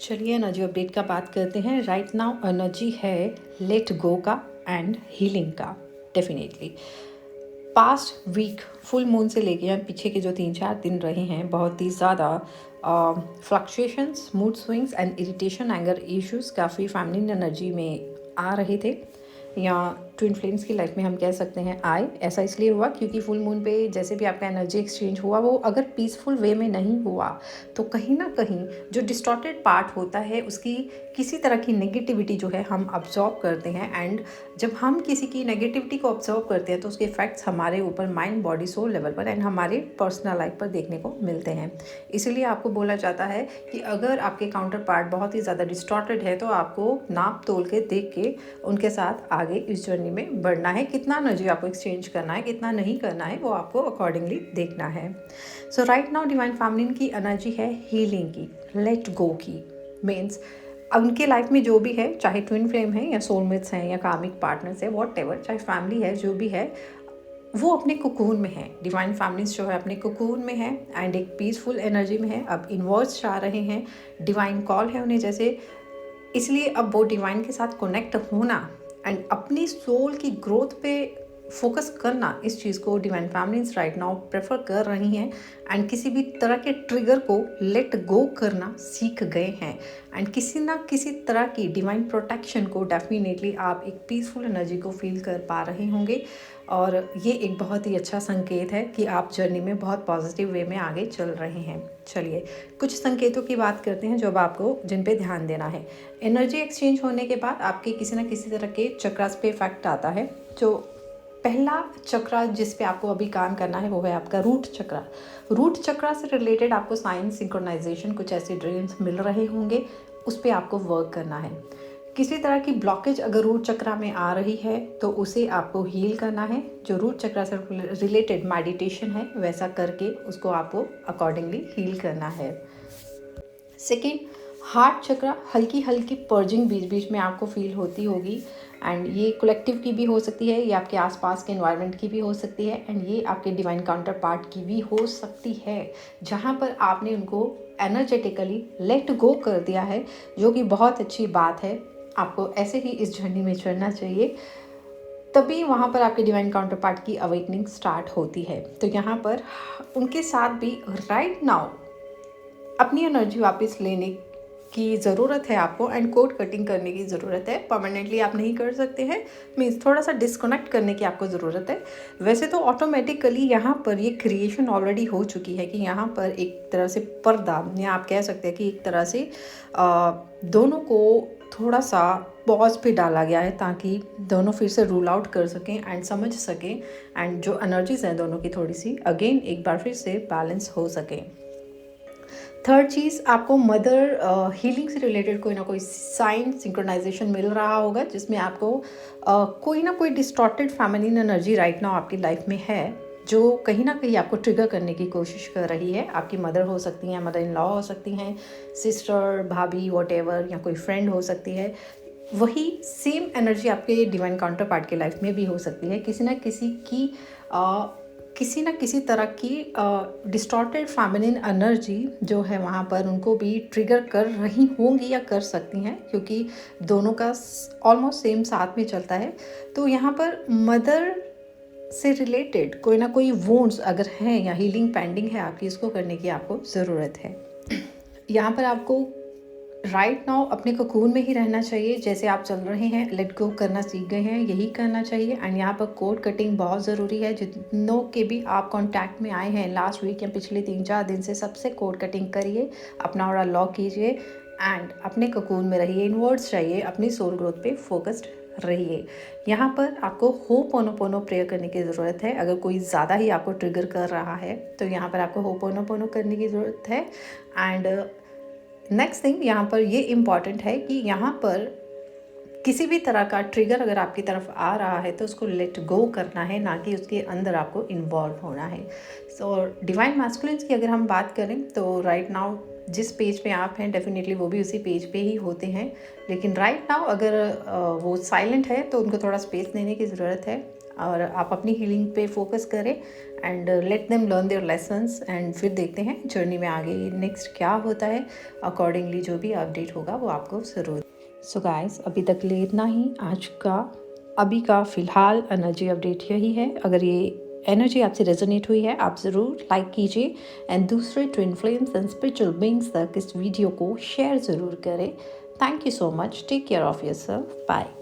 चलिए energy update का बात करते हैं। राइट नाउ एनर्जी है लेट गो का एंड हीलिंग का। Definitely past week full moon से लेके पीछे के जो 3-4 दिन रहे हैं, बहुत ही ज़्यादा fluctuations, mood swings and irritation, anger issues काफ़ी फैमिली एनर्जी में आ रहे थे, या ट्विन फ्लेम्स की लाइफ में हम कह सकते हैं आए। ऐसा इसलिए हुआ क्योंकि फुल मून पे जैसे भी आपका एनर्जी एक्सचेंज हुआ, वो अगर पीसफुल वे में नहीं हुआ तो कहीं ना कहीं जो डिस्टॉर्टेड पार्ट होता है उसकी किसी तरह की नेगेटिविटी जो है हम अब्जॉर्ब करते हैं। एंड जब हम किसी की नेगेटिविटी को ऑब्जर्व करते हैं तो उसके इफेक्ट्स हमारे ऊपर माइंड, बॉडी, सोल लेवल पर एंड हमारे पर्सनल लाइफ पर देखने को मिलते हैं। इसीलिए आपको बोला जाता है कि अगर आपके काउंटर पार्ट बहुत ही ज़्यादा डिस्टॉर्टेड है तो आपको नाप तोल के देख के उनके साथ आगे इस जर्नी में बढ़ना है। कितना एनर्जी आपको एक्सचेंज करना है, कितना नहीं करना है, वो आपको अकॉर्डिंगली देखना है। सो राइट नाउ डिवाइन फैमिलीन की एनर्जी है हीलिंग की, लेट गो की। मीन्स उनके लाइफ में जो भी है, चाहे ट्विन फ्लेम है या सोलमेट्स हैं या कार्मिक पार्टनर्स है, वॉट एवर, चाहे फैमिली है, जो भी है वो अपने कुकून में है। डिवाइन फैमिलीज जो है अपने कुकून में है एंड एक पीसफुल एनर्जी में है। अब इनवर्ड्स चाह रहे हैं, डिवाइन कॉल है उन्हें जैसे, इसलिए अब वो डिवाइन के साथ कनेक्ट होना एंड अपनी सोल की ग्रोथ पे फोकस करना, इस चीज़ को divine families right now prefer कर रही हैं एंड किसी भी तरह के ट्रिगर को लेट गो करना सीख गए हैं। एंड किसी ना किसी तरह की डिवाइन प्रोटेक्शन को डेफिनेटली आप एक पीसफुल एनर्जी को फील कर पा रहे होंगे, और ये एक बहुत ही अच्छा संकेत है कि आप जर्नी में बहुत पॉजिटिव वे में आगे चल रहे हैं। चलिए कुछ संकेतों की बात करते हैं जो अब आपको जिन पे ध्यान देना है। एनर्जी एक्सचेंज होने के बाद आपके किसी ना किसी तरह के चक्रास पे इफेक्ट आता है। जो पहला चक्रा जिस पे आपको अभी काम करना है वो है आपका रूट चक्रा। रूट चक्रा से रिलेटेड आपको साइंस, सिंक्रोनाइजेशन, कुछ ऐसे ड्रीम्स मिल रहे होंगे, उस पर आपको वर्क करना है। किसी तरह की ब्लॉकेज अगर रूट चक्रा में आ रही है तो उसे आपको हील करना है। जो रूट चक्रा से रिलेटेड मेडिटेशन है वैसा करके उसको आपको अकॉर्डिंगली हील करना है। सेकेंड, हार्ट चक्रा, हल्की हल्की पर्जिंग बीच बीच में आपको फील होती होगी एंड ये कलेक्टिव की भी हो सकती है, ये आपके आसपास के एनवायरनमेंट की भी हो सकती है एंड ये आपके डिवाइन काउंटर पार्ट की भी हो सकती है, जहाँ पर आपने उनको एनर्जेटिकली लेट गो कर दिया है, जो कि बहुत अच्छी बात है। आपको ऐसे ही इस जर्नी में चलना चाहिए, तभी वहाँ पर आपके डिवाइन काउंटर पार्ट की अवेकनिंग स्टार्ट होती है। तो यहाँ पर उनके साथ भी राइट नाउ अपनी एनर्जी वापस लेने की ज़रूरत है आपको एंड कोड कटिंग करने की ज़रूरत है। परमानेंटली आप नहीं कर सकते हैं, मीन्स थोड़ा सा डिस्कनेक्ट करने की आपको ज़रूरत है। वैसे तो ऑटोमेटिकली यहाँ पर ये क्रिएशन ऑलरेडी हो चुकी है कि यहाँ पर एक तरह से पर्दा, या आप कह सकते हैं कि एक तरह से दोनों को थोड़ा सा पॉज पे डाला गया है ताकि दोनों फिर से रूल आउट कर सकें एंड समझ सकें एंड जो एनर्जीज हैं दोनों की थोड़ी सी अगेन एक बार फिर से बैलेंस हो सकें। थर्ड चीज़, आपको मदर हीलिंग से रिलेटेड कोई ना कोई साइन, सिंक्रोनाइजेशन मिल रहा होगा जिसमें आपको कोई ना कोई distorted feminine energy right now आपकी लाइफ में है, जो कहीं ना कहीं आपको ट्रिगर करने की कोशिश कर रही है। आपकी मदर हो सकती हैं, मदर इन लॉ हो सकती हैं, सिस्टर, भाभी, वॉटेवर, या कोई फ्रेंड हो सकती है। वही सेम एनर्जी आपके डिवाइन काउंटर पार्ट के लाइफ में भी हो सकती है। किसी न किसी तरह की डिस्टॉर्टेड फेमिनिन एनर्जी जो है वहाँ पर उनको भी ट्रिगर कर रही होंगी या कर सकती हैं, क्योंकि दोनों का ऑलमोस्ट सेम साथ में चलता है। तो यहाँ पर मदर से रिलेटेड कोई ना कोई वुंड्स अगर हैं या हीलिंग पेंडिंग है आपकी, इसको करने की आपको ज़रूरत है। यहाँ पर आपको राइट नाउ अपने कोकून में ही रहना चाहिए। जैसे आप चल रहे हैं, लेट गो करना सीख गए हैं, यही करना चाहिए। एंड यहाँ पर कोड कटिंग बहुत ज़रूरी है। जितनों के भी आप कांटेक्ट में आए हैं लास्ट वीक या पिछले 3-4 दिन से, सबसे कोड कटिंग करिए, अपना ऑरा लॉक कीजिए एंड अपने कोकून में रहिए, इनवर्ड्स चाहिए, अपनी सोल ग्रोथ पे फोकस्ड रहिए। यहाँ पर आपको होपोनोपोनो प्रेयर करने की ज़रूरत है। अगर कोई ज़्यादा ही आपको ट्रिगर कर रहा है तो यहाँ पर आपको होपोनोपोनो करने की ज़रूरत है। एंड नेक्स्ट थिंग, यहाँ पर ये इम्पॉर्टेंट है कि यहाँ पर किसी भी तरह का ट्रिगर अगर आपकी तरफ आ रहा है तो उसको लेट गो करना है, ना कि उसके अंदर आपको इन्वॉल्व होना है। सो डिवाइन मैस्कुलिन्स की अगर हम बात करें तो राइट नाउ जिस पेज पे आप हैं डेफिनेटली वो भी उसी पेज पे ही होते हैं, लेकिन राइट नाउ अगर वो साइलेंट है तो उनको थोड़ा स्पेस देने की ज़रूरत है। और आप अपनी हीलिंग पे फोकस करें and let them learn their lessons and फिर देखते हैं जर्नी में आगे नेक्स्ट क्या होता है। अकॉर्डिंगली जो भी अपडेट होगा वो आपको ज़रूर। सो गाइस, अभी तक लिए इतना ही आज का। अभी का फ़िलहाल एनर्जी अपडेट यही है। अगर ये एनर्जी आपसे रेजोनेट हुई है आप ज़रूर लाइक कीजिए एंड दूसरे twin flames and spiritual beings तक इस वीडियो को शेयर ज़रूर करें। Thank you so much. Take care of yourself. Bye.